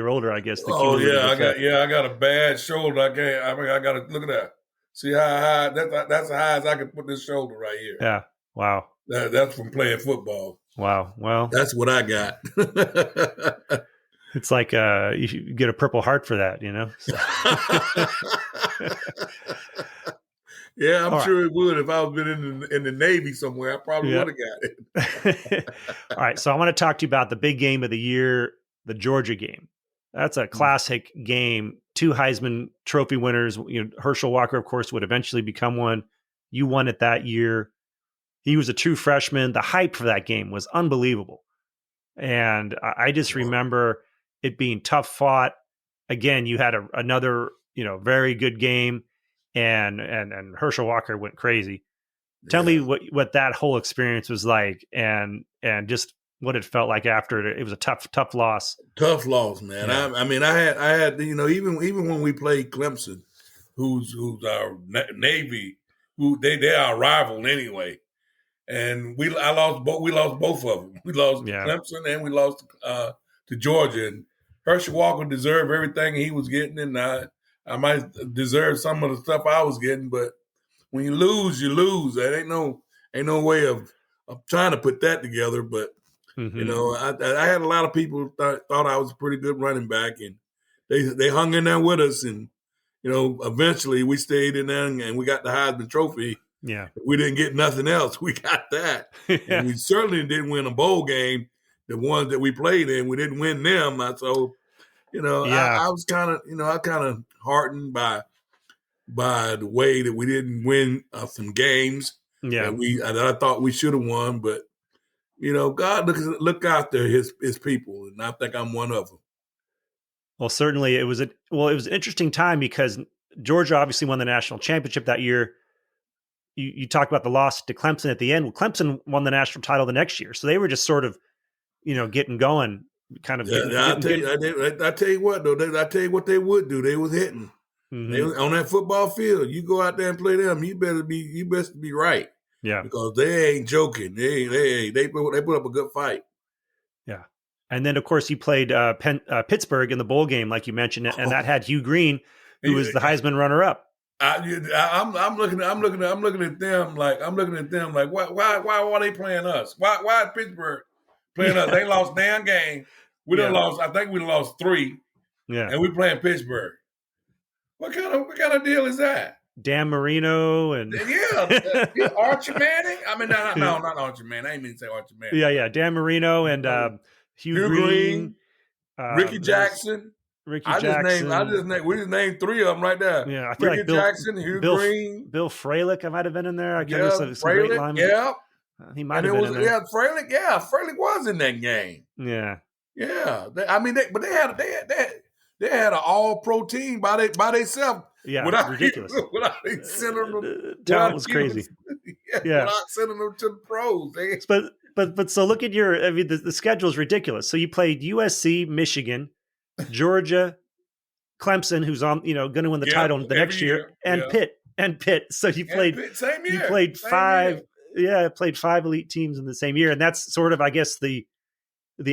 older. I guess. I got a bad shoulder. I got to look at that. See how high that's as high as I can put this shoulder right here. Yeah. Wow. That's from playing football. Wow. Well, that's what I got. It's like you get a Purple Heart for that, So. Yeah, I'm sure it would. If I was been in the Navy somewhere, I probably would have got it. All right, so I want to talk to you about the big game of the year, the Georgia game. That's a classic game. 2 Heisman Trophy winners. Herschel Walker, of course, would eventually become one. You won it that year. He was a true freshman. The hype for that game was unbelievable. And I just remember it being tough fought. Again, you had another, very good game. And Herschel Walker went crazy. Tell me what that whole experience was like, and just what it felt like after it. It was a tough loss. Tough loss, man. Yeah. I had even when we played Clemson, who's our Navy, who they are a rival anyway, and we lost both of them. We lost to Clemson and we lost to Georgia. And Herschel Walker deserved everything he was getting, and I might deserve some of the stuff I was getting, but when you lose, you lose. That ain't no way of trying to put that together. But I had a lot of people thought I was a pretty good running back, and they hung in there with us, and eventually we stayed in there and we got the Heisman Trophy. Yeah, we didn't get nothing else. We got that, and we certainly didn't win a bowl game. The ones that we played in, we didn't win them. I was kind of heartened by the way that we didn't win some games. Yeah, that I thought we should have won, but God look after his people, and I think I'm one of them. Well, certainly it was an interesting time because Georgia obviously won the national championship that year. You talked about the loss to Clemson at the end. Well, Clemson won the national title the next year, so they were just sort of getting going. Kind of. I tell you what though. I tell you what they would do. They was hitting. Mm-hmm. They was on that football field. You go out there and play them. You better be right. Yeah, because they ain't joking. They put up a good fight. Yeah, and then of course you played Pittsburgh in the bowl game, like you mentioned, and that had Hugh Green, who was the Heisman runner-up. I'm looking at them like why are they playing us? Why is Pittsburgh playing us? They lost damn game. We done lost. I think we lost 3. Yeah, and we playing Pittsburgh. What kind of deal is that? Dan Marino and Archie Manning. I mean, no, not Archie Manning. I didn't mean to say Archie Manning. Yeah, Dan Marino and Hugh Green, Ricky Jackson. We just named 3 of them right there. Yeah, I feel Ricky Jackson, Hugh Green, Bill Fralick. I might have been in there. I guess some great linemen. Yeah, he might have been in there. Yeah, Fralick. Yeah, Fralick was in that game. Yeah. They had an all-pro team by themselves. Yeah, ridiculous. Without sending them, talent was crazy. Without sending them to the pros. But so look at the schedule is ridiculous. So you played USC, Michigan, Georgia, Clemson, who's on going to win the title the next year, and Pitt. So you played same year. You played five. Yeah, played 5 elite teams in the same year, and that's sort of, I guess, the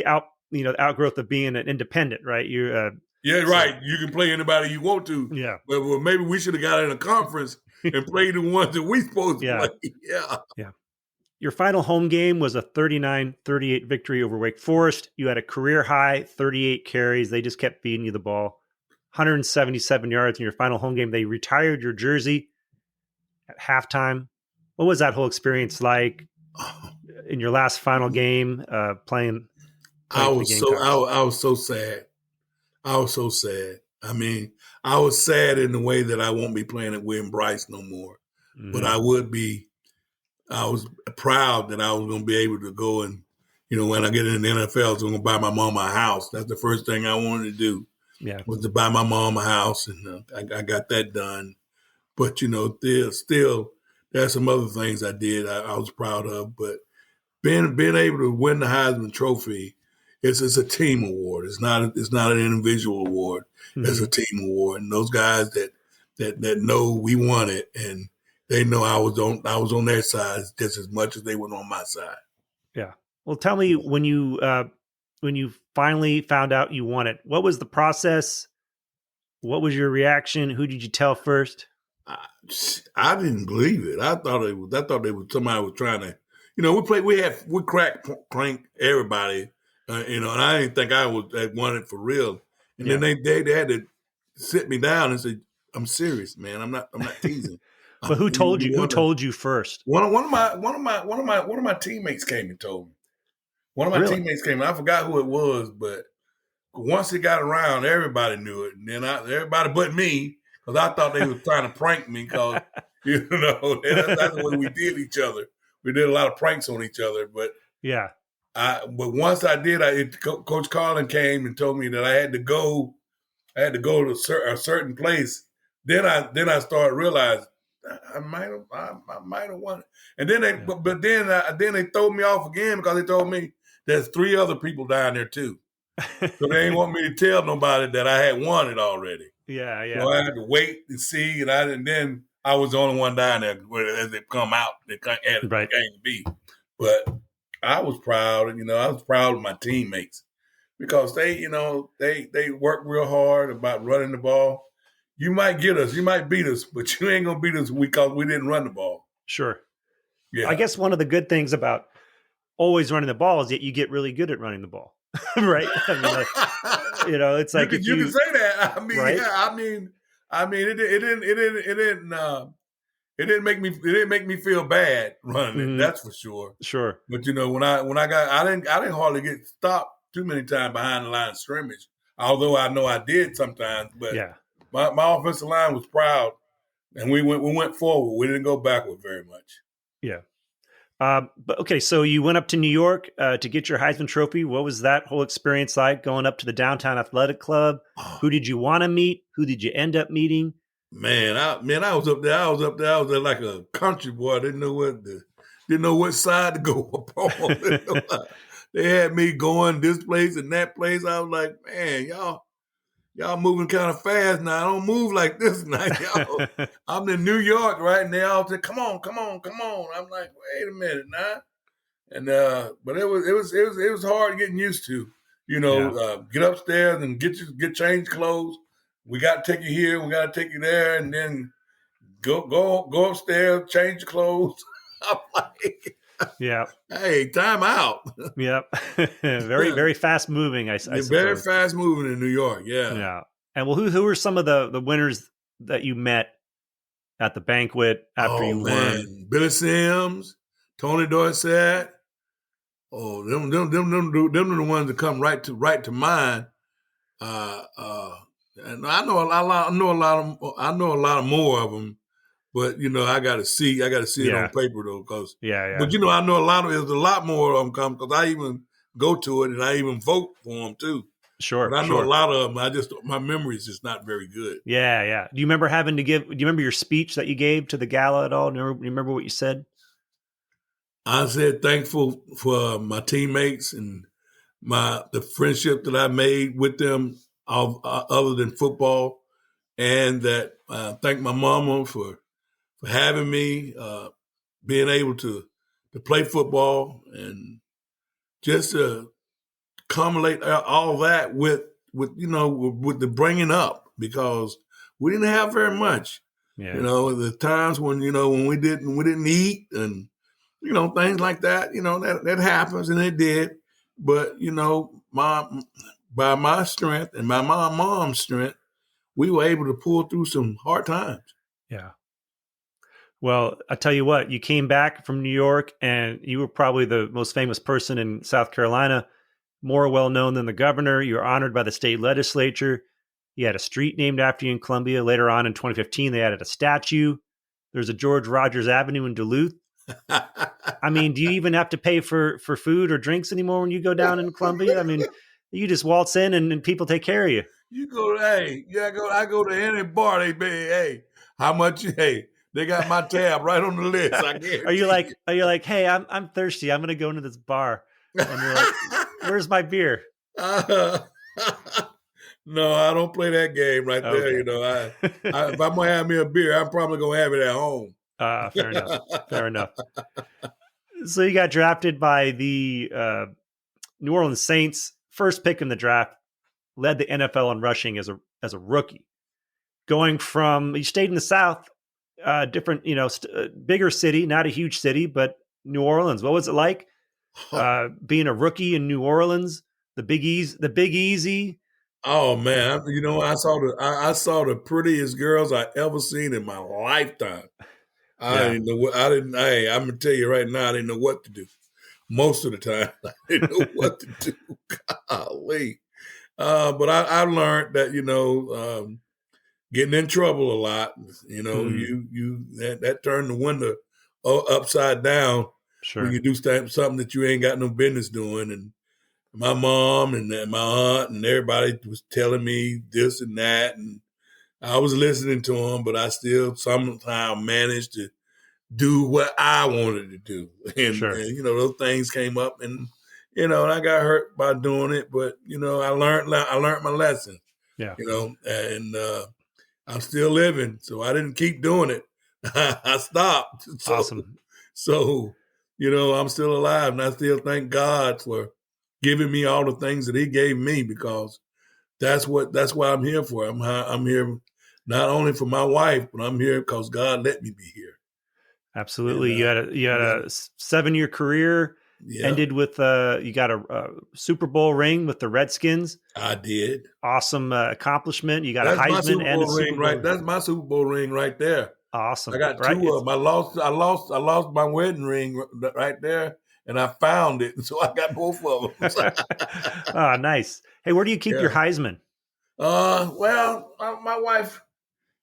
outgrowth of being an independent, right? Right. You can play anybody you want to. Yeah. But maybe we should have got in a conference and played the ones that we supposed to play. Yeah. Your final home game was a 39-38 victory over Wake Forest. You had a career high 38 carries. They just kept feeding you the ball. 177 yards in your final home game. They retired your jersey at halftime. What was that whole experience like in your last final game playing I for the was Gamecocks? I was so sad. I was so sad. I mean, I was sad in the way that I won't be playing at William Bryce no more. Mhm. But I was proud that I was going to be able to go and, when I get in the NFL, I was going to buy my mom a house. That's the first thing I wanted to do. Yeah. Was to buy my mom a house, and I got that done. But, still, there's some other things I did I was proud of. But being able to win the Heisman Trophy, it's a team award. It's not an individual award. Mhm. It's a team award. And those guys that know we won it, and they know I was on their side just as much as they were on my side. Yeah. Well, tell me when you finally found out you won it, what was the process? What was your reaction? Who did you tell first? I didn't believe it. I thought they was somebody was trying to, we crank everybody, and I didn't think I won it for real. And then they had to sit me down and say, "I'm serious, man. I'm not teasing." But who told you? Who told you first? One of my teammates came and told me. One of my teammates came. I forgot who it was, but once it got around, everybody knew it, and then everybody but me, because I thought they were trying to prank me. Because that's the way we did each other. We did a lot of pranks on each other, but yeah. But once I did, Coach Carlin came and told me that I had to go to a certain place. Then I started realizing I might have won it. And then then they threw me off again because they told me there's 3 other people down there too. So they didn't want me to tell nobody that I had won it already. Yeah. So I had to wait and see, and then I was the only one down there as they come out. They came to be. But I was proud, and I was proud of my teammates because they work real hard about running the ball. You might get us, you might beat us, but you ain't gonna beat us because we didn't run the ball. Sure. Yeah. I guess one of the good things about always running the ball is that you get really good at running the ball, right? I mean, it's like you can say that. I mean, right? yeah. I mean, it didn't make me feel bad running it. That's for sure. Sure. But when I didn't hardly get stopped too many times behind the line of scrimmage. Although I know I did sometimes, but yeah. My offensive line was proud, and we went forward. We didn't go backward very much. Yeah. But okay, so you went up to New York to get your Heisman Trophy. What was that whole experience like going up to the Downtown Athletic Club? Who did you want to meet? Who did you end up meeting? Man, I was up there. I was there like a country boy. I didn't know what side to go upon. They had me going this place and that place. I was like, man, y'all moving kind of fast now. I don't move like this now. Y'all, I'm in New York right now. They come on. I'm like, wait a minute now. And but it was hard getting used to. Get upstairs and get changed clothes. We got to take you here. We got to take you there, and then go upstairs, change your clothes. I'm like, yeah. Hey, time out. Yep. Very, very fast moving. I suppose. Very fast moving in New York. Yeah. Yeah. And well, who were some of the winners that you met at the banquet after you won? Billy Sims, Tony Dorsett. Oh, them are the ones that come right to mind. And I know a lot of more of them. But I got to see it on paper though, because yeah. But I know there's a lot more of them come because I even go to it and I even vote for them too. Sure, but I know a lot of them. My memory is just not very good. Yeah. Do you remember do you remember your speech that you gave to the gala at all? Do you remember what you said? I said thankful for my teammates and the friendship that I made with them, other than football, and that thank my mama for having me, being able to play football, and just to accumulate all that with the bringing up, because we didn't have very much. Yeah. The times when we didn't eat and things like that. That happens, and it did. But by my strength and my mom's strength, we were able to pull through some hard times. Yeah. Well, I tell you what, you came back from New York and you were probably the most famous person in South Carolina, more well known than the governor. You were honored by the state legislature. You had a street named after you in Columbia. Later on in 2015, they added a statue. There's a George Rogers Avenue in Duluth. I mean, do you even have to pay for food or drinks anymore when you go down in Columbia? I mean, you just waltz in and people take care of you. You go, I go to any bar, they pay, hey, how much, hey, they got my tab right on the list. I guarantee. Are you like, hey, I'm thirsty. I'm going to go into this bar. And you're like, where's my beer? No, I don't play that game right there. Okay. You know, if I'm going to have me a beer, I'm probably going to have it at home. Fair enough. Fair enough. So you got drafted by the New Orleans Saints, first pick in the draft, led the NFL in rushing as a rookie. Going from, you stayed in the South, different, bigger city, not a huge city, but New Orleans. What was it like being a rookie in New Orleans? The Big Easy. Oh man, I saw the prettiest girls I ever seen in my lifetime. I'm gonna tell you right now, I didn't know what to do. Most of the time, I didn't know what to do. Golly. But I learned that, getting in trouble a lot, that turned the window upside down. Sure. When you do something that you ain't got no business doing. And my mom and my aunt and everybody was telling me this and that. And I was listening to them, but I still somehow managed to do what I wanted to do. And, sure. and those things came up and, and I got hurt by doing it, but, I learned my lesson. Yeah. And I'm still living. So I didn't keep doing it. I stopped. Awesome. So, I'm still alive and I still thank God for giving me all the things that he gave me, because that's what I'm here for. I'm here not only for my wife, but I'm here because God let me be here. Absolutely. And, you had a 7-year career. Yeah. Ended with you got a Super Bowl ring with the Redskins. I did. Awesome accomplishment. You got a Heisman and a Super Bowl ring. That's my Super Bowl ring right there. Awesome. I got two of them. I lost my wedding ring right there, and I found it, so I got both of them. Oh, nice. Hey, where do you keep your Heisman? Well, my wife,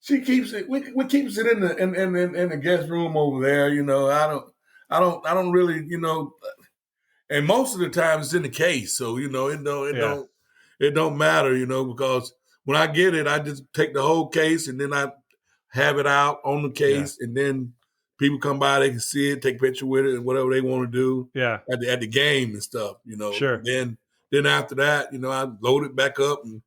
she keeps it. We keeps it in the guest room over there. I don't really, and most of the time it's in the case. So, it don't matter, because when I get it, I just take the whole case and then I have it out on the case, and then people come by, they can see it, take a picture with it and whatever they want to do at the game and stuff, Sure. Then after that, I load it back up and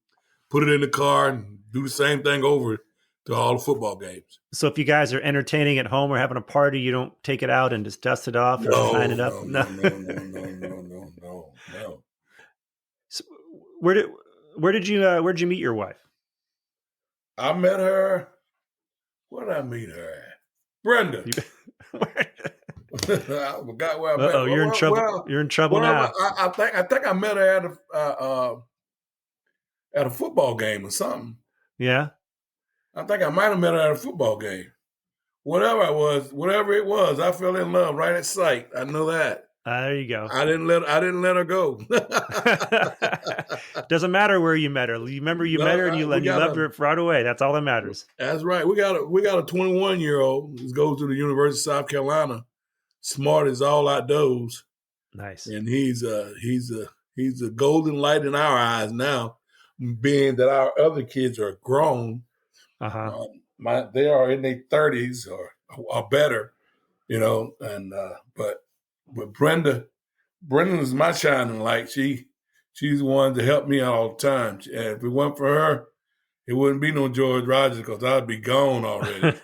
put it in the car and do the same thing over to all the football games. So if you guys are entertaining at home or having a party, you don't take it out and just dust it off or sign it up? No. So where did you meet your wife? I met her. Where did I meet her at? Brenda. I forgot where I met her. You're in trouble. You're in trouble now. I think I met her at a football game or something. Yeah. I think I might have met her at a football game. Whatever it was, I fell in love right at sight. I know that. There you go. I didn't let her go. Doesn't matter where you met her. You remember met her and you loved her right away. That's all that matters. That's right. We got a 21-year-old who goes to the University of South Carolina. Smart as all outdoors. Nice. And he's a golden light in our eyes now, being that our other kids are grown. Uh-huh. They are in their 30s or better, and but Brenda is my shining light. She's the one to help me out all the time. And if it weren't for her, it wouldn't be no George Rogers, because I'd be gone already.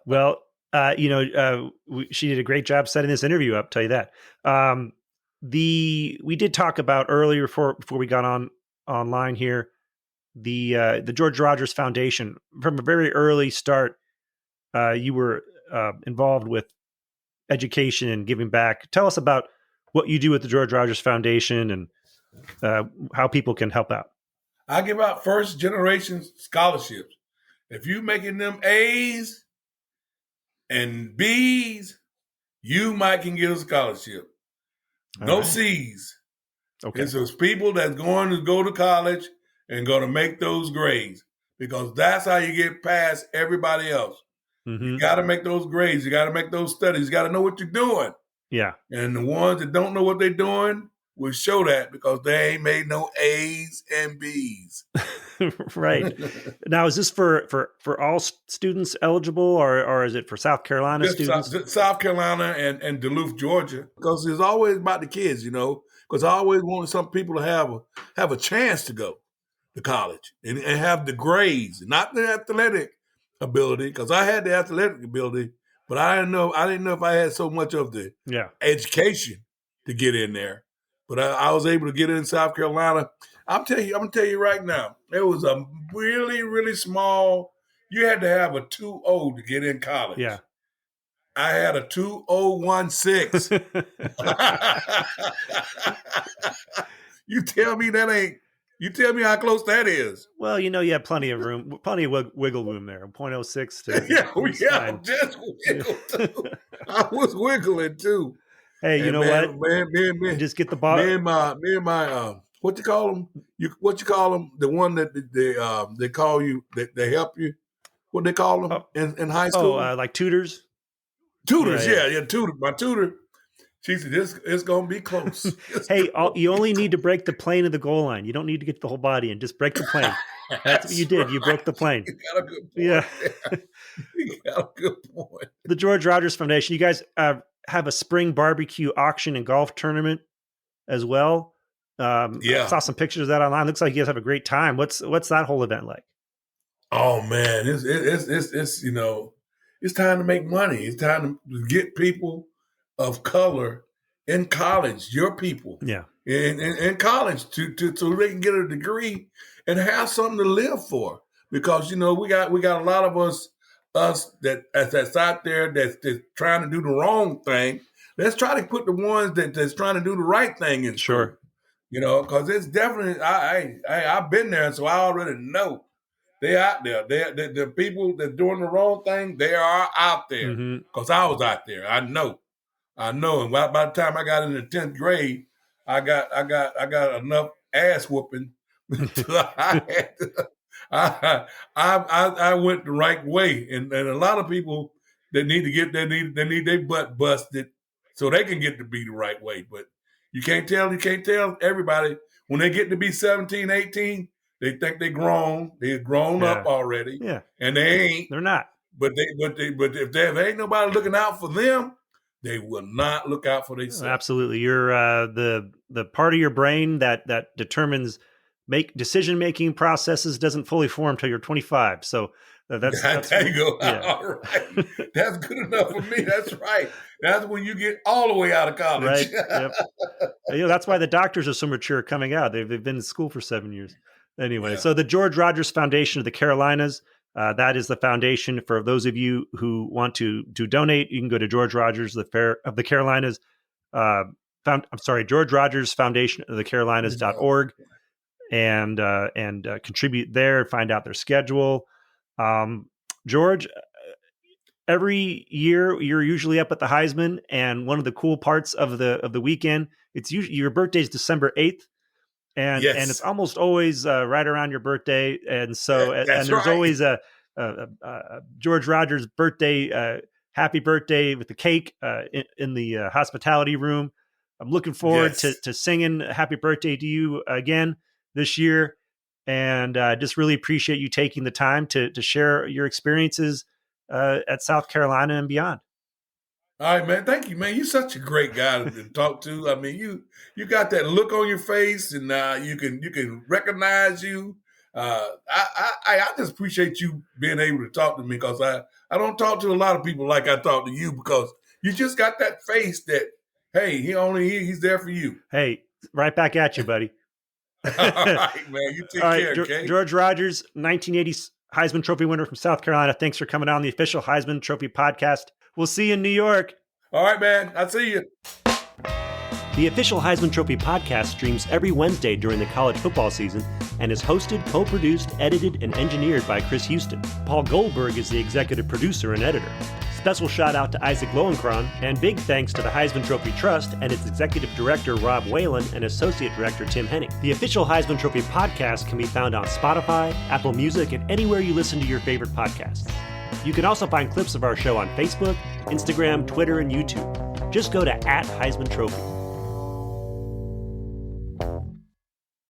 Well, she did a great job setting this interview up, tell you that. We did talk about earlier before we got online here, the George Rogers Foundation. From a very early start, you were involved with education and giving back. Tell us about what you do with the George Rogers Foundation and how people can help out. I give out first generation scholarships. If you making them A's and B's, you might can get a scholarship. No C's. Okay. It's those people that's going to go to college and going to make those grades, because that's how you get past everybody else. You got to make those grades. You got to make those studies. You got to know what you're doing. Yeah. And the ones that don't know what they're doing will show that, because they ain't made no A's and B's. Right. Now, is this for all students eligible, or is it for South Carolina students? South Carolina and Duluth, Georgia, because it's always about the kids, because I always wanted some people to have a chance to go to college and have the grades, not the athletic ability, because I had the athletic ability, but I didn't know if I had so much of the education to get in there. But I was able to get in South Carolina. I'm gonna tell you right now, it was a really, really small. You had to have a 2.0 to get in college. Yeah. I had a 2.016. You tell me how close that is. Well, you have plenty of room, plenty of wiggle room there. 0.06 to just wiggle too. I was wiggling too. Hey, you know what? Man, just get the ball. Me and my what you call them? What you call them? The one that they call you, they help you. What they call them in high school? Like tutors. Tutors, yeah, tutor. My tutor. She said, it's going to be close. Hey, you only need to break the plane of the goal line. You don't need to get the whole body in. Just break the plane. That's what you did. You broke the plane. You got a good point. Yeah. You got a good point. The George Rogers Foundation, you guys have a spring barbecue auction and golf tournament as well. I saw some pictures of that online. Looks like you guys have a great time. What's that whole event like? Oh, man. It's time to make money. It's time to get people of color in college, your people, in college, to so they can get a degree and have something to live for. Because we got a lot of us that's out there that's trying to do the wrong thing. Let's try to put the ones that's trying to do the right thing in school. Sure. Because it's definitely I've been there, so I already know they out there. The people that doing the wrong thing, they are out there. Because I was out there. I know. And by the time I got into 10th grade, I got enough ass whooping. I went the right way, and a lot of people that need to get they need their butt busted so they can get to be the right way. But you can't tell everybody when they get to be 17, 18, they think they're grown up already, and they ain't. They're not. But if there ain't nobody looking out for them, they will not look out for themselves. Absolutely. You're the part of your brain that determines decision-making processes doesn't fully form until you're 25. So that's there you go. Yeah. All right. That's good enough for me. That's right. That's when you get all the way out of college. Right. Yep. That's why the doctors are so mature coming out. They've been in school for 7 years. Anyway, so the George Rogers Foundation of the Carolinas, that is the foundation. For those of you who want to donate, you can go to George Rogers of the Carolinas. George Rogers Foundation of the Carolinas.org, and contribute there. Find out their schedule. George, every year you're usually up at the Heisman, and one of the cool parts of the weekend, it's usually your birthday is December 8th. And it's almost always right around your birthday, and so there's always a George Rogers birthday, happy birthday with the cake in the hospitality room. I'm looking forward to singing happy birthday to you again this year, and just really appreciate you taking the time to share your experiences at South Carolina and beyond. All right, man. Thank you, man. You're such a great guy to talk to. I mean, you got that look on your face, and you can recognize you. I just appreciate you being able to talk to me, because I don't talk to a lot of people like I talk to you, because you just got that face that, hey, he's there for you. Hey, right back at you, buddy. All right, man. You take care, okay? George Rogers, 1980 Heisman Trophy winner from South Carolina. Thanks for coming on the official Heisman Trophy podcast. We'll see you in New York. All right, man. I'll see you. The official Heisman Trophy podcast streams every Wednesday during the college football season and is hosted, co-produced, edited, and engineered by Chris Houston. Paul Goldberg is the executive producer and editor. Special shout out to Isaac Lowenkron, and big thanks to the Heisman Trophy Trust and its executive director Rob Whalen and associate director Tim Henning. The official Heisman Trophy podcast can be found on Spotify, Apple Music, and anywhere you listen to your favorite podcasts. You can also find clips of our show on Facebook, Instagram, Twitter, and YouTube. Just go to @Heisman Trophy.